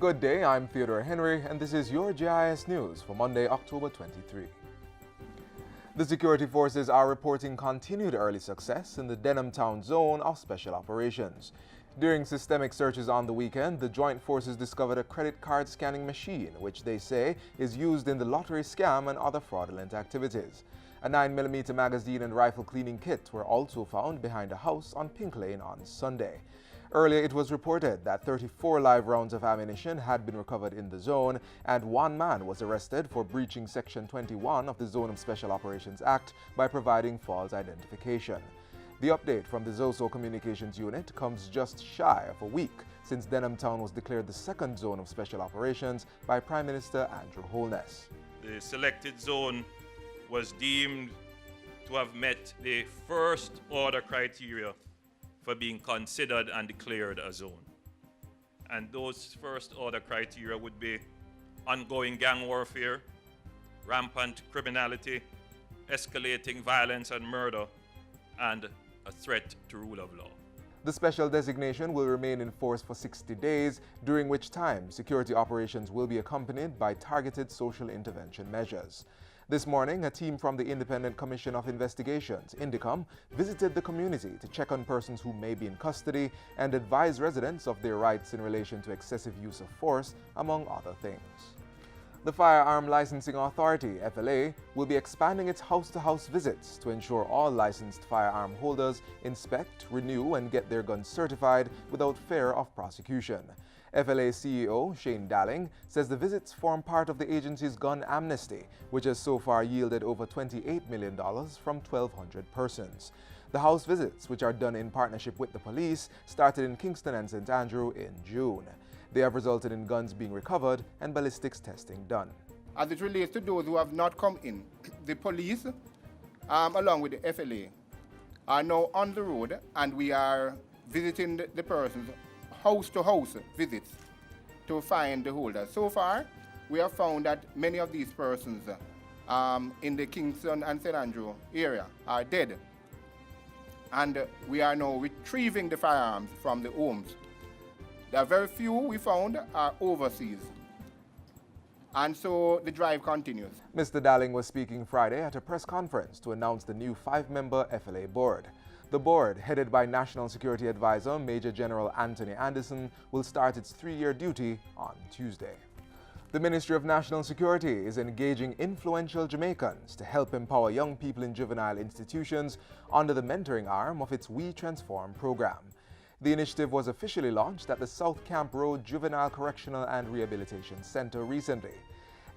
Good day, I'm Theodore Henry, and this is your GIS News for Monday, October 23. The security forces are reporting continued early success in the Denham Town zone of special operations. During systemic searches on the weekend, the joint forces discovered a credit card scanning machine, which they say is used in the lottery scam and other fraudulent activities. A 9mm magazine and rifle cleaning kit were also found behind a house on Pink Lane on Sunday. Earlier, it was reported that 34 live rounds of ammunition had been recovered in the zone, and one man was arrested for breaching Section 21 of the Zone of Special Operations Act by providing false identification. The update from the ZOSO Communications Unit comes just shy of a week since Denham Town was declared the second zone of special operations by Prime Minister Andrew Holness. The selected zone was deemed to have met the first order criteria for being considered and declared a zone. And those first order criteria would be ongoing gang warfare, rampant criminality, escalating violence and murder, and a threat to rule of law. The special designation will remain in force for 60 days, during which time security operations will be accompanied by targeted social intervention measures. This morning, a team from the Independent Commission of Investigations, INDICOM, visited the community to check on persons who may be in custody and advise residents of their rights in relation to excessive use of force, among other things. The Firearm Licensing Authority, FLA, will be expanding its house-to-house visits to ensure all licensed firearm holders inspect, renew, and get their guns certified without fear of prosecution. FLA CEO Shane Dalling says the visits form part of the agency's gun amnesty, which has so far yielded over $28 million from 1,200 persons. The house visits, which are done in partnership with the police, started in Kingston and St. Andrew in June. They have resulted in guns being recovered and ballistics testing done. As it relates to those who have not come in, the police, along with the FLA, are now on the road, and we are visiting the persons house-to-house visits to find the holders. So far, we have found that many of these persons in the Kingston and St. Andrew area are dead. And we are now retrieving the firearms from the homes. There are very few we found are overseas. And so the drive continues. Mr. Dalling was speaking Friday at a press conference to announce the new 5-member FLA board. The board, headed by National Security Advisor Major General Anthony Anderson, will start its 3-year duty on Tuesday. The Ministry of National Security is engaging influential Jamaicans to help empower young people in juvenile institutions under the mentoring arm of its We Transform program. The initiative was officially launched at the South Camp Road Juvenile Correctional and Rehabilitation Center recently.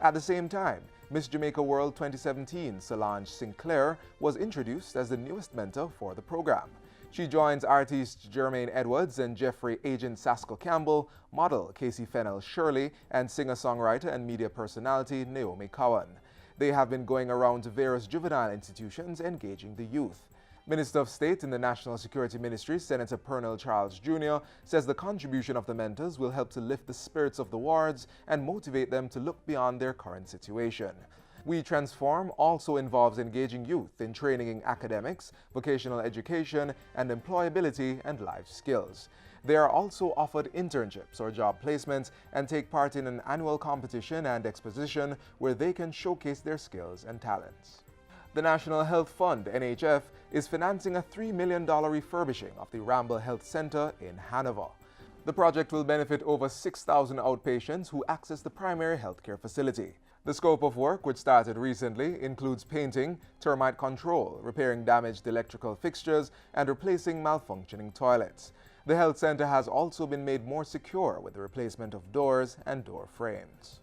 At the same time, Miss Jamaica World 2017 Solange Sinclair was introduced as the newest mentor for the program. She joins artists Jermaine Edwards and Jeffrey Agent Sasko Campbell, model Casey Fennell Shirley, and singer-songwriter and media personality Naomi Cowan. They have been going around to various juvenile institutions engaging the youth. Minister of State in the National Security Ministry, Senator Pernell Charles Jr., says the contribution of the mentors will help to lift the spirits of the wards and motivate them to look beyond their current situation. We Transform also involves engaging youth in training in academics, vocational education, and employability and life skills. They are also offered internships or job placements and take part in an annual competition and exposition where they can showcase their skills and talents. The National Health Fund, NHF, is financing a $3 million refurbishing of the Ramba Health Center in Hanover. The project will benefit over 6,000 outpatients who access the primary healthcare facility. The scope of work, which started recently, includes painting, termite control, repairing damaged electrical fixtures, and replacing malfunctioning toilets. The health center has also been made more secure with the replacement of doors and door frames.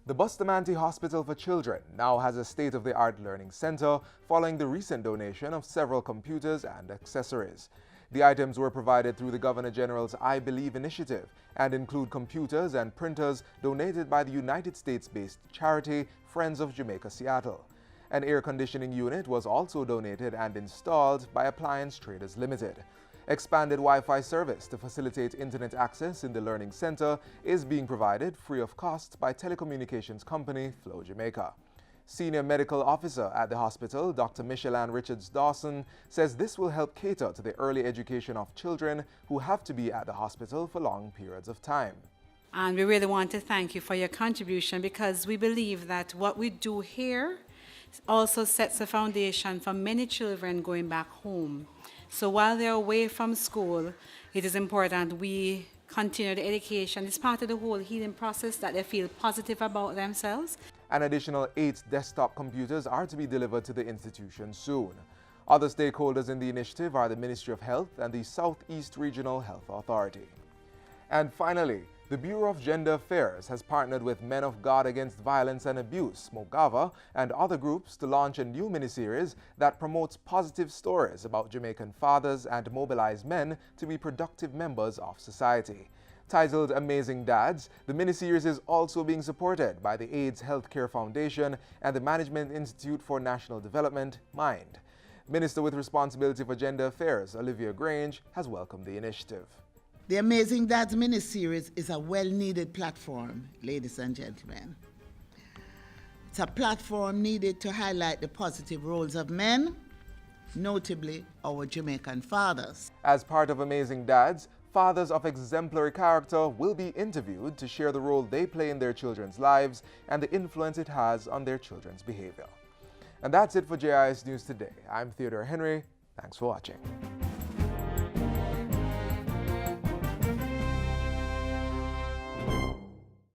The Bustamante Hospital for Children now has a state-of-the-art learning center following the recent donation of several computers and accessories. The items were provided through the Governor General's I Believe initiative and include computers and printers donated by the United States-based charity Friends of Jamaica Seattle. An air conditioning unit was also donated and installed by Appliance Traders Limited. Expanded Wi-Fi service to facilitate internet access in the Learning Center is being provided free of cost by telecommunications company Flow Jamaica. Senior Medical Officer at the hospital, Dr. Micheline Richards-Dawson, says this will help cater to the early education of children who have to be at the hospital for long periods of time. And we really want to thank you for your contribution, because we believe that what we do here also sets the foundation for many children going back home. So while they're away from school, it is important we continue the education. It's part of the whole healing process, that they feel positive about themselves. An additional 8 desktop computers are to be delivered to the institution soon. Other stakeholders in the initiative are the Ministry of Health and the Southeast Regional Health Authority. And finally, the Bureau of Gender Affairs has partnered with Men of God Against Violence and Abuse, Mogava, and other groups to launch a new miniseries that promotes positive stories about Jamaican fathers and mobilize men to be productive members of society. Titled Amazing Dads, the miniseries is also being supported by the AIDS Healthcare Foundation and the Management Institute for National Development, MIND. Minister with responsibility for gender affairs, Olivia Grange, has welcomed the initiative. The Amazing Dads miniseries is a well-needed platform, ladies and gentlemen. It's a platform needed to highlight the positive roles of men, notably our Jamaican fathers. As part of Amazing Dads, fathers of exemplary character will be interviewed to share the role they play in their children's lives and the influence it has on their children's behavior. And that's it for JIS News Today. I'm Theodore Henry. Thanks for watching.